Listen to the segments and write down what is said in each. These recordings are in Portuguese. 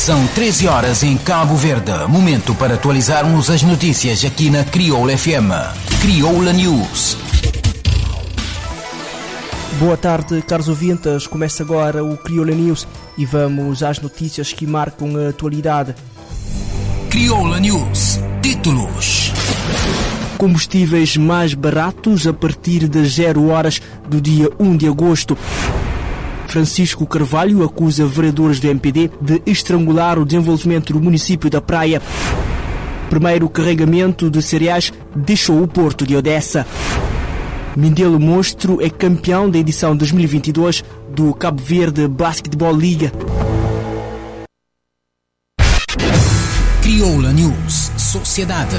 São 13 horas em Cabo Verde. Momento para atualizarmos as notícias aqui na Crioula FM. Crioula News. Boa tarde, caros ouvintes. Começa agora o Crioula News e vamos às notícias que marcam a atualidade. Crioula News. Títulos. Combustíveis mais baratos a partir das 0 horas do dia 1 de agosto. Francisco Carvalho acusa vereadores do MPD de estrangular o desenvolvimento do município da Praia. Primeiro carregamento de cereais deixou o porto de Odessa. Mindelo Monstro é campeão da edição 2022 do Cabo Verde Basketball League. Crioula News. Sociedade.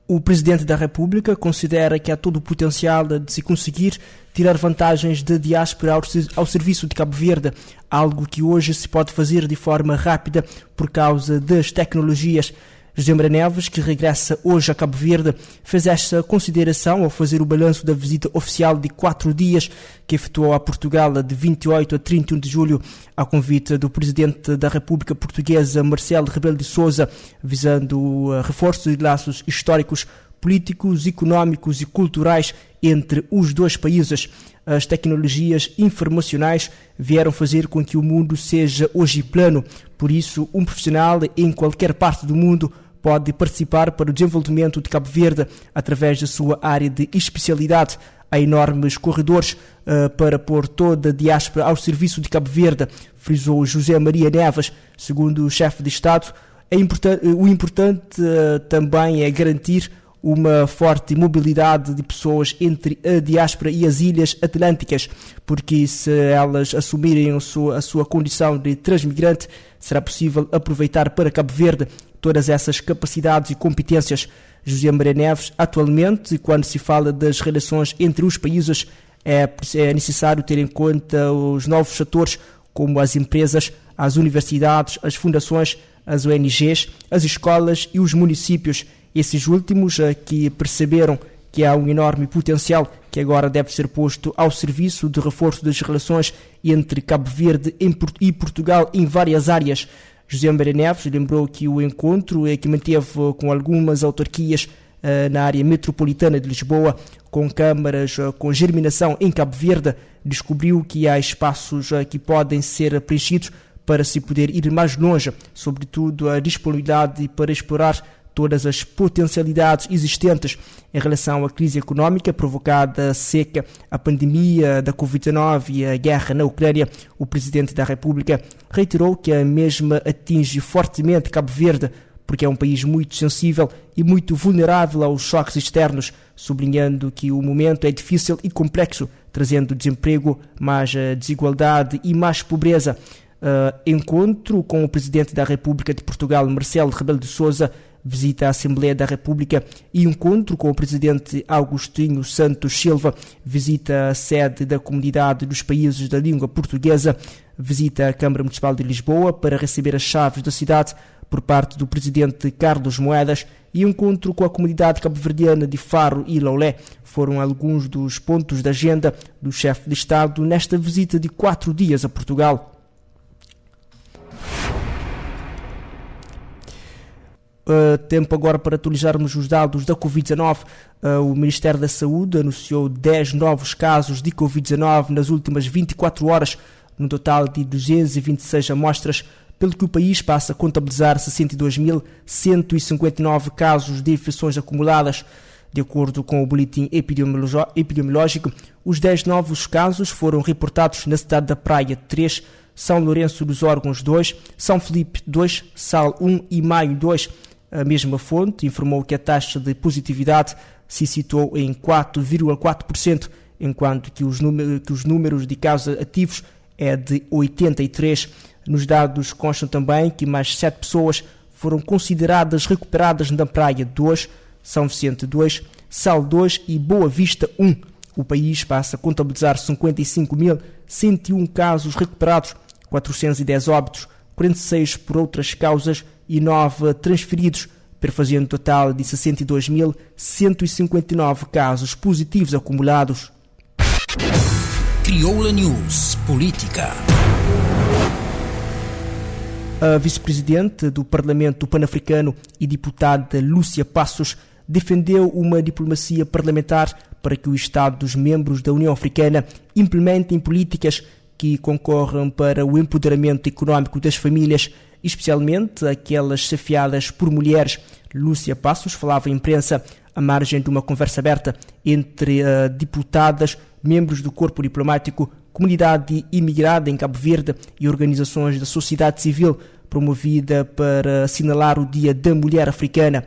O Presidente da República considera que há todo o potencial de se conseguir tirar vantagens da diáspora ao serviço de Cabo Verde, algo que hoje se pode fazer de forma rápida por causa das tecnologias. José Maria Neves, que regressa hoje a Cabo Verde, fez esta consideração ao fazer o balanço da visita oficial de 4 dias que efetuou a Portugal de 28 a 31 de julho, a convite do Presidente da República Portuguesa, Marcelo Rebelo de Sousa, visando o reforço de laços históricos, políticos, económicos e culturais entre os dois países. As tecnologias informacionais vieram fazer com que o mundo seja hoje plano. Por isso, um profissional em qualquer parte do mundo pode participar para o desenvolvimento de Cabo Verde através da sua área de especialidade. Há enormes corredores para pôr toda a diáspora ao serviço de Cabo Verde, frisou José Maria Neves. Segundo o chefe de Estado, o importante também é garantir uma forte mobilidade de pessoas entre a diáspora e as ilhas atlânticas, porque se elas assumirem a sua condição de transmigrante, será possível aproveitar para Cabo Verde todas essas capacidades e competências. José Maria Neves, atualmente, quando se fala das relações entre os países, é necessário ter em conta os novos fatores, como as empresas, as universidades, as fundações, as ONGs, as escolas e os municípios. Esses últimos que perceberam que há um enorme potencial que agora deve ser posto ao serviço de reforço das relações entre Cabo Verde e Portugal em várias áreas. José Maria Neves lembrou que o encontro que manteve com algumas autarquias na área metropolitana de Lisboa, com câmaras com germinação em Cabo Verde, descobriu que há espaços que podem ser preenchidos para se poder ir mais longe, sobretudo a disponibilidade para explorar todas as potencialidades existentes em relação à crise económica provocada, a seca, a pandemia da Covid-19 e a guerra na Ucrânia. O Presidente da República reiterou que a mesma atinge fortemente Cabo Verde, porque é um país muito sensível e muito vulnerável aos choques externos, sublinhando que o momento é difícil e complexo, trazendo desemprego, mais desigualdade e mais pobreza. Encontro com o Presidente da República de Portugal, Marcelo Rebelo de Sousa, visita à Assembleia da República e encontro com o Presidente Agostinho Santos Silva, visita a sede da Comunidade dos Países da Língua Portuguesa, visita a Câmara Municipal de Lisboa para receber as chaves da cidade por parte do Presidente Carlos Moedas e encontro com a comunidade cabo-verdiana de Faro e Laulé. Foram alguns dos pontos da agenda do chefe de Estado nesta visita de 4 dias a Portugal. Tempo agora para atualizarmos os dados da Covid-19. O Ministério da Saúde anunciou 10 novos casos de Covid-19 nas últimas 24 horas, no total de 226 amostras, pelo que o país passa a contabilizar 62.159 casos de infecções acumuladas. De acordo com o boletim epidemiológico, os 10 novos casos foram reportados na cidade da Praia 3, São Lourenço dos Órgãos 2, São Felipe 2, Sal 1 e Maio 2. A mesma fonte informou que a taxa de positividade se situou em 4,4%, enquanto que os números de casos ativos é de 83. Nos dados constam também que mais 7 pessoas foram consideradas recuperadas na Praia 2, São Vicente 2, Sal 2 e Boa Vista 1. O país passa a contabilizar 55.101 casos recuperados, 410 óbitos, 46 por outras causas e 9 transferidos, perfazendo um total de 62.159 casos positivos acumulados. Crioula News Política. A vice-presidente do Parlamento Pan-Africano e deputada Lúcia Passos defendeu uma diplomacia parlamentar para que os Estados-membros da União Africana implementem políticas que concorram para o empoderamento econômico das famílias, especialmente aquelas chefiadas por mulheres. Lúcia Passos falava à imprensa à margem de uma conversa aberta entre deputadas, membros do corpo diplomático, comunidade imigrada em Cabo Verde e organizações da sociedade civil, promovida para assinalar o Dia da Mulher Africana.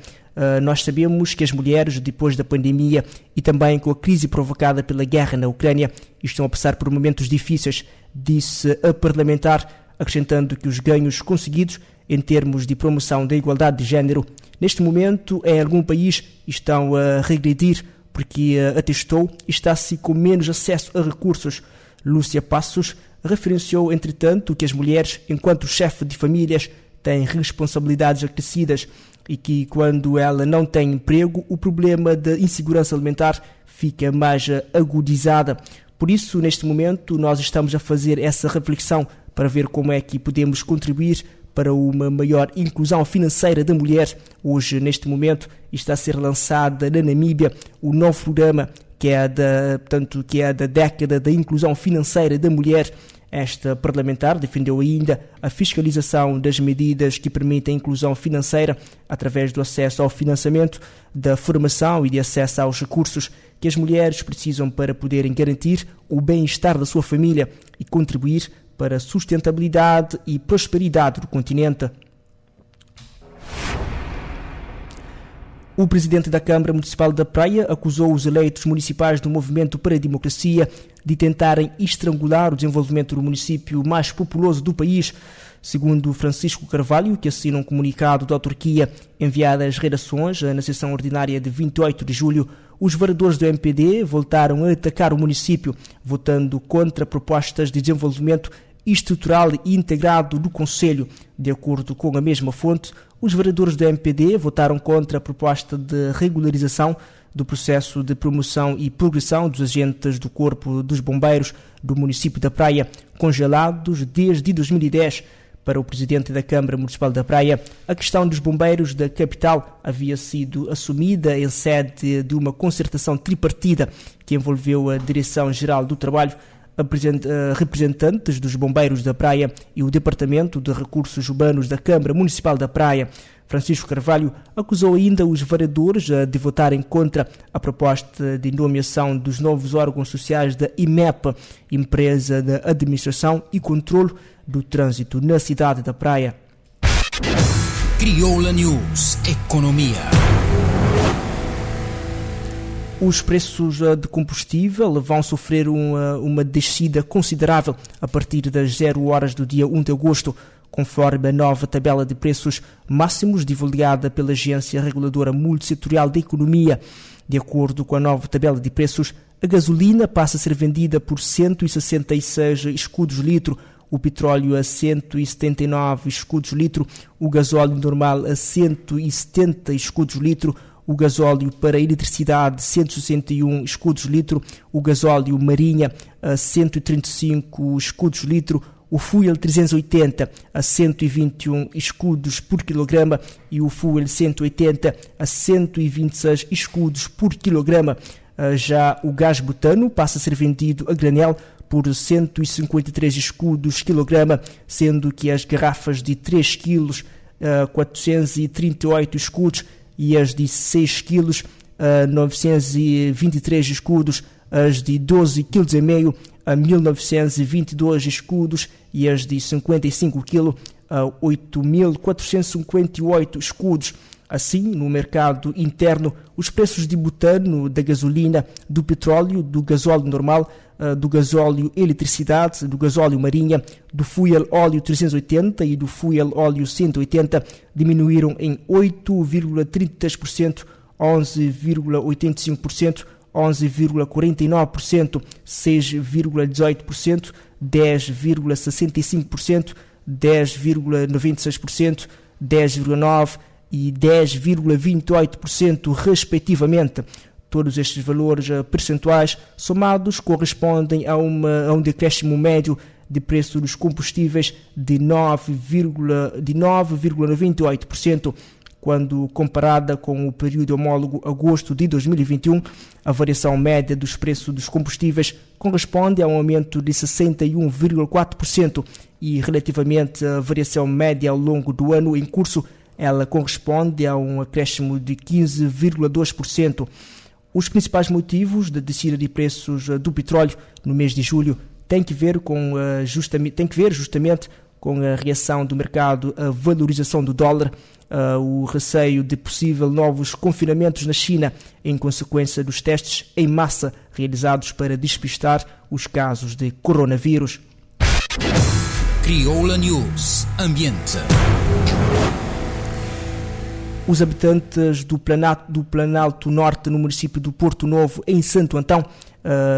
Nós sabemos que as mulheres, depois da pandemia e também com a crise provocada pela guerra na Ucrânia, estão a passar por momentos difíceis, disse a parlamentar, acrescentando que os ganhos conseguidos em termos de promoção da igualdade de género, neste momento, em algum país, estão a regredir, porque, atestou, está-se com menos acesso a recursos. Lúcia Passos referenciou, entretanto, que as mulheres, enquanto chefe de famílias, têm responsabilidades acrescidas e que, quando ela não tem emprego, o problema da insegurança alimentar fica mais agudizada. Por isso, neste momento, nós estamos a fazer essa reflexão para ver como é que podemos contribuir para uma maior inclusão financeira da mulher. Hoje, neste momento, está a ser lançada na Namíbia o novo programa que é da década da inclusão financeira da mulher. Esta parlamentar defendeu ainda a fiscalização das medidas que permitem a inclusão financeira através do acesso ao financiamento, da formação e de acesso aos recursos que as mulheres precisam para poderem garantir o bem-estar da sua família e contribuir para a sustentabilidade e prosperidade do continente. O presidente da Câmara Municipal da Praia acusou os eleitos municipais do Movimento para a Democracia de tentarem estrangular o desenvolvimento do município mais populoso do país. Segundo Francisco Carvalho, que assina um comunicado da autarquia enviado às redações na sessão ordinária de 28 de julho, os vereadores do MPD voltaram a atacar o município, votando contra propostas de desenvolvimento estrutural e integrado do Conselho. De acordo com a mesma fonte, os vereadores do MPD votaram contra a proposta de regularização do processo de promoção e progressão dos agentes do Corpo dos Bombeiros do município da Praia, congelados desde 2010. Para o presidente da Câmara Municipal da Praia, a questão dos bombeiros da capital havia sido assumida em sede de uma concertação tripartida que envolveu a Direção-Geral do Trabalho, representantes dos bombeiros da Praia e o Departamento de Recursos Urbanos da Câmara Municipal da Praia. Francisco Carvalho acusou ainda os vereadores de votarem contra a proposta de nomeação dos novos órgãos sociais da IMEP, Empresa de Administração e Controlo do Trânsito na cidade da Praia. Crioula News Economia. Os preços de combustível vão sofrer uma descida considerável a partir das 0 horas do dia 1 de agosto, conforme a nova tabela de preços máximos divulgada pela Agência Reguladora Multissetorial da Economia. De acordo com a nova tabela de preços, a gasolina passa a ser vendida por 166 escudos litro, o petróleo a 179 escudos litro, o gasóleo normal a 170 escudos litro, o gasóleo para eletricidade 161 escudos litro, o gasóleo marinha a 135 escudos litro, o fuel 380 a 121 escudos por quilograma e o fuel 180 a 126 escudos por quilograma. Já o gás butano passa a ser vendido a granel por 153 escudos quilograma, sendo que as garrafas de 3 quilos 438 escudos e as de 6 quilos 923 escudos, as de 12 kg e meio a 1922 escudos e as de 55 kg a 8.458 escudos. Assim, no mercado interno, os preços de butano, da gasolina, do petróleo, do gasóleo normal, do gasóleo eletricidade, do gasóleo marinha, do fuel óleo 380 e do fuel óleo 180 diminuíram em 8,33%, 11,85%, 11,49%, 6,18%, 10,65%, 10,96%, 10,9% e 10,28%, respectivamente. Todos estes valores percentuais somados correspondem a um decréscimo médio de preço dos combustíveis de 9,98%, quando comparada com o período homólogo agosto de 2021. A variação média dos preços dos combustíveis corresponde a um aumento de 61,4% e, relativamente à variação média ao longo do ano em curso, ela corresponde a um acréscimo de 15,2%. Os principais motivos da descida de preços do petróleo no mês de julho têm que ver justamente com a reação do mercado à valorização do dólar, o receio de possível novos confinamentos na China em consequência dos testes em massa realizados para despistar os casos de coronavírus. Crioula News Ambiente. Os habitantes do Planalto Norte, no município do Porto Novo, em Santo Antão,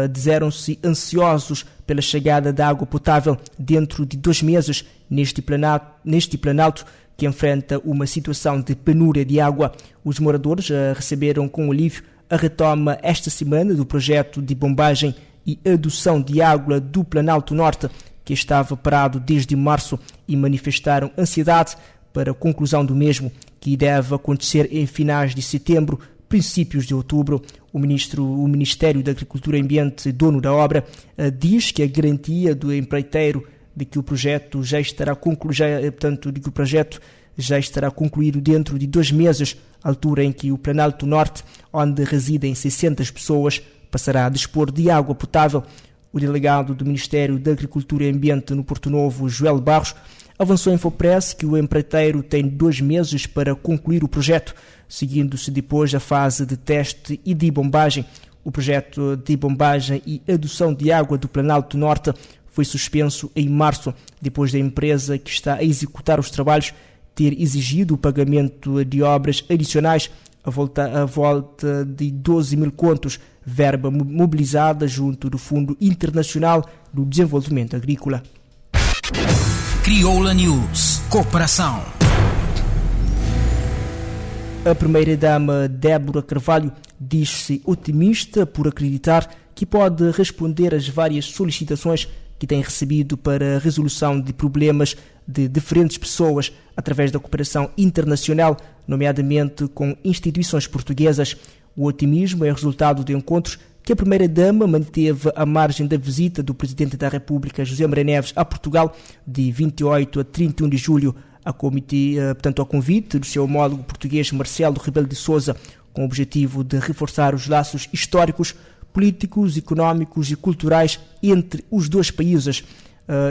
disseram-se ansiosos pela chegada da água potável dentro de 2 meses neste planalto que enfrenta uma situação de penúria de água. Os moradores receberam com alívio a retoma esta semana do projeto de bombagem e adução de água do Planalto Norte, que estava parado desde março, e manifestaram ansiedade para a conclusão do mesmo, que deve acontecer em finais de setembro, princípios de outubro. O Ministério da Agricultura e Ambiente, dono da obra, diz que a garantia do empreiteiro de que o projeto já estará concluído dentro de 2 meses, altura em que o Planalto Norte, onde residem 600 pessoas, passará a dispor de água potável. O delegado do Ministério da Agricultura e Ambiente no Porto Novo, Joel Barros, avançou em Infopress que o empreiteiro tem 2 meses para concluir o projeto, seguindo-se depois a fase de teste e de bombagem. O projeto de bombagem e adução de água do Planalto Norte foi suspenso em março, depois da empresa que está a executar os trabalhos ter exigido o pagamento de obras adicionais a volta de 12 mil contos, verba mobilizada junto do Fundo Internacional do Desenvolvimento Agrícola. Crioula News. Cooperação. A primeira-dama Débora Carvalho diz-se otimista por acreditar que pode responder às várias solicitações que tem recebido para a resolução de problemas de diferentes pessoas através da cooperação internacional, nomeadamente com instituições portuguesas. O otimismo é resultado de encontros que a primeira-dama manteve à margem da visita do Presidente da República, José Maria Neves, a Portugal, de 28 a 31 de julho, ao convite do seu homólogo português Marcelo Rebelo de Sousa, com o objetivo de reforçar os laços históricos, políticos, económicos e culturais entre os dois países.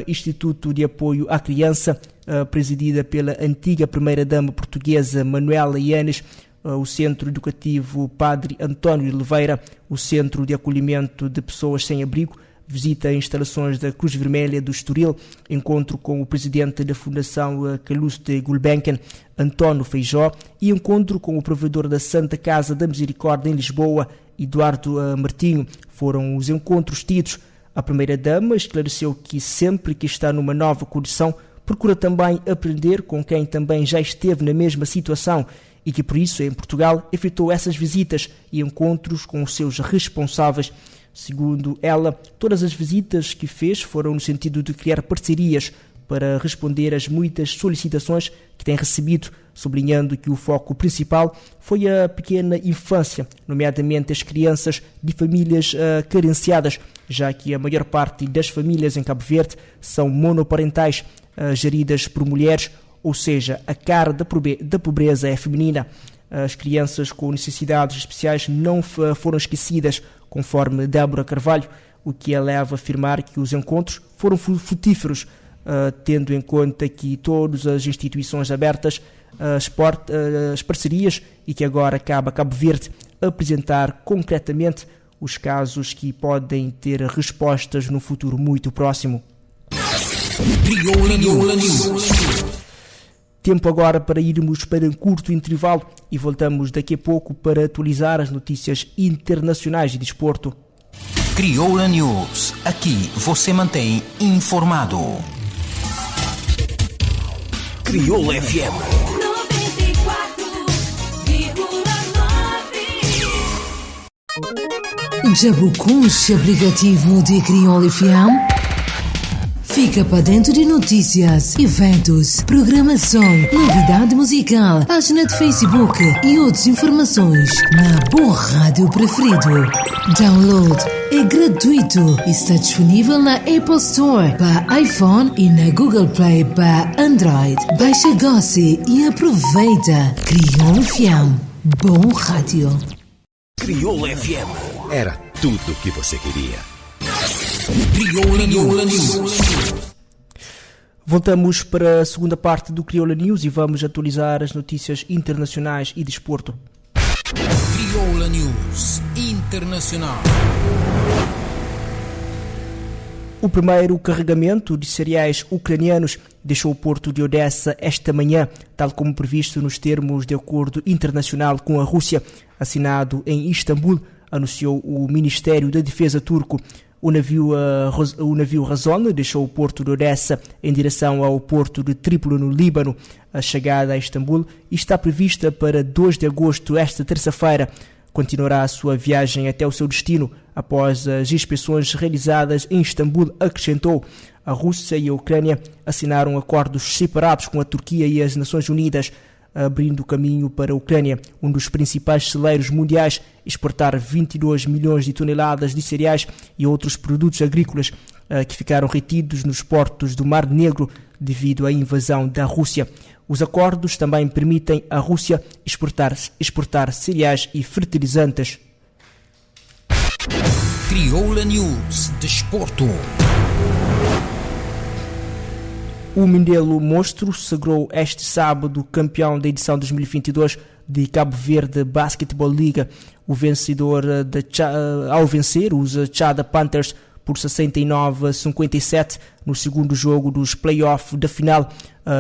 Instituto de Apoio à Criança, presidida pela antiga primeira-dama portuguesa Manuela Yanes, o Centro Educativo Padre António de Oliveira, o Centro de Acolhimento de Pessoas Sem Abrigo, visita a instalações da Cruz Vermelha do Estoril, encontro com o presidente da Fundação Calouste Gulbenkian, António Feijó, e encontro com o provedor da Santa Casa da Misericórdia em Lisboa, Eduardo Martinho. Foram os encontros tidos. A primeira-dama esclareceu que sempre que está numa nova condição, procura também aprender com quem também já esteve na mesma situação e que, por isso, em Portugal, efetuou essas visitas e encontros com os seus responsáveis. Segundo ela, todas as visitas que fez foram no sentido de criar parcerias para responder às muitas solicitações que tem recebido, sublinhando que o foco principal foi a pequena infância, nomeadamente as crianças de famílias carenciadas, já que a maior parte das famílias em Cabo Verde são monoparentais, geridas por mulheres, ou seja, a cara da pobreza é feminina. As crianças com necessidades especiais não foram esquecidas, conforme Débora Carvalho, o que a leva a afirmar que os encontros foram frutíferos, tendo em conta que todas as instituições abertas, as parcerias, e que agora cabe a Cabo Verde apresentar concretamente os casos que podem ter respostas no futuro muito próximo. Tempo agora para irmos para um curto intervalo e voltamos daqui a pouco para atualizar as notícias internacionais de desporto. Crioula News. Aqui você mantém informado. Crioula FM. Já buscaste o aplicativo de Crioula FM? Fica para dentro de notícias, eventos, programação, novidade musical, página de Facebook e outras informações na boa rádio preferido. Download é gratuito e está disponível na Apple Store para iPhone e na Google Play para Android. Baixa, goce e aproveita. Crioula FM. Bom rádio. Crioula FM. Era tudo o que você queria. Crioula News. Voltamos para a segunda parte do Crioula News e vamos atualizar as notícias internacionais e desporto. Crioula News Internacional. O primeiro carregamento de cereais ucranianos deixou o porto de Odessa esta manhã, tal como previsto nos termos de acordo internacional com a Rússia, assinado em Istambul, anunciou o Ministério da Defesa turco. O navio Razon deixou o porto de Odessa em direção ao porto de Trípoli, no Líbano. A chegada a Istambul está prevista para 2 de agosto, esta terça-feira. Continuará a sua viagem até o seu destino após as inspeções realizadas em Istambul, acrescentou. A Rússia e a Ucrânia assinaram acordos separados com a Turquia e as Nações Unidas, abrindo caminho para a Ucrânia, um dos principais celeiros mundiais, exportar 22 milhões de toneladas de cereais e outros produtos agrícolas que ficaram retidos nos portos do Mar Negro devido à invasão da Rússia. Os acordos também permitem à Rússia exportar cereais e fertilizantes. Crioula News Desporto. O Mindelo Monstro sagrou este sábado campeão da edição 2022 de Cabo Verde Basketball Liga. O vencedor ao vencer os Chada Panthers por 69-57 no segundo jogo dos play-off da final.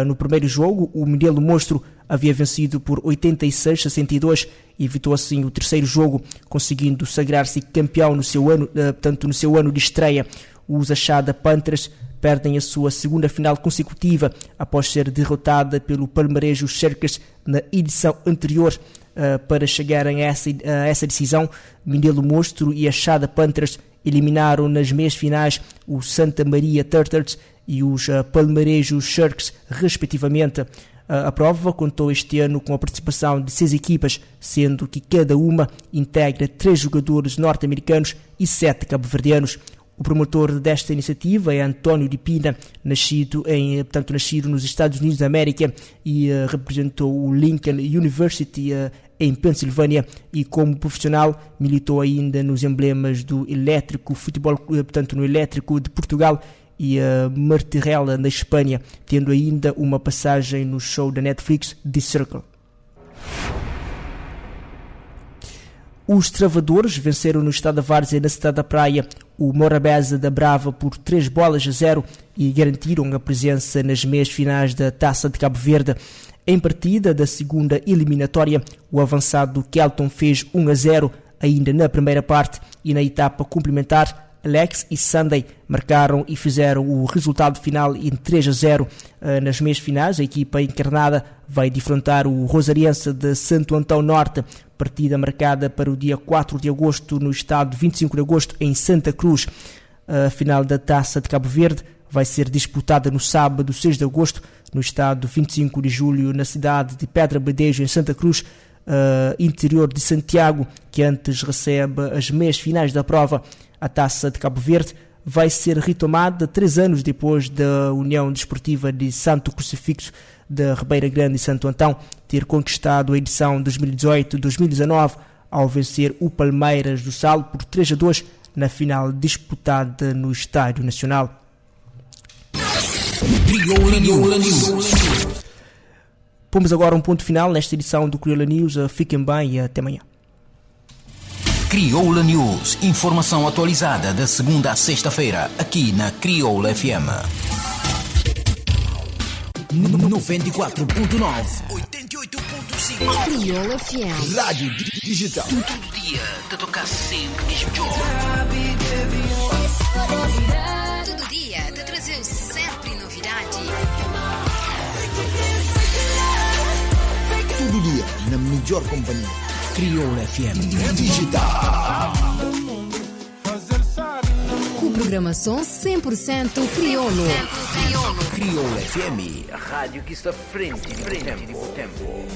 No primeiro jogo, o Mindelo Monstro havia vencido por 86-62 e evitou assim o terceiro jogo, conseguindo sagrar-se campeão no seu ano de estreia. Os Chada Panthers perdem a sua segunda final consecutiva após ser derrotada pelo Palmarejo Sharks na edição anterior. Para chegarem a essa decisão, Mindelo Monstro e a Chada Panthers eliminaram nas meias finais o Santa Maria Turtles e os Palmarejo Sharks, respectivamente. A prova contou este ano com a participação de 6 equipas, sendo que cada uma integra 3 jogadores norte-americanos e 7 cabo-verdianos. O promotor desta iniciativa é António de Pina, nascido nos Estados Unidos da América e representou o Lincoln University em Pensilvânia, e como profissional militou ainda nos emblemas do Elétrico Futebol, no Elétrico de Portugal e Martirela na Espanha, tendo ainda uma passagem no show da Netflix The Circle. Os Travadores venceram no Estado da Várzea, na Cidade da Praia, o Morabeza da Brava por 3-0 e garantiram a presença nas meias finais da Taça de Cabo Verde. Em partida da segunda eliminatória, o avançado Kelton fez 1-0 ainda na primeira parte, e na etapa complementar, Alex e Sunday marcaram e fizeram o resultado final em 3-0. Nas meias finais, a equipa encarnada vai defrontar o Rosariense de Santo Antão Norte, partida marcada para o dia 4 de agosto no estado 25 de agosto em Santa Cruz. A final da Taça de Cabo Verde vai ser disputada no sábado 6 de agosto no estado 25 de julho na cidade de Pedra Badejo, em Santa Cruz, interior de Santiago, que antes recebe as meias finais da prova. A Taça de Cabo Verde vai ser retomada 3 anos depois da União Desportiva de Santo Crucifixo da Ribeira Grande e Santo Antão ter conquistado a edição 2018-2019 ao vencer o Palmeiras do Sal por 3-2 na final disputada no Estádio Nacional. Crioula News. Pomos agora um ponto final nesta edição do Crioula News. Fiquem bem e até amanhã. Crioula News, informação atualizada da segunda à sexta-feira, aqui na Crioula FM. 94.9, 88.5. Crioula FM. Rádio digital. Todo dia, te tocar sempre mesmo jogo. Todo dia te trazer sempre novidade. Todo dia, na melhor companhia. Crioula FM Digital. programação 100% crioulo. Crioula FM, a rádio que está frente no tempo.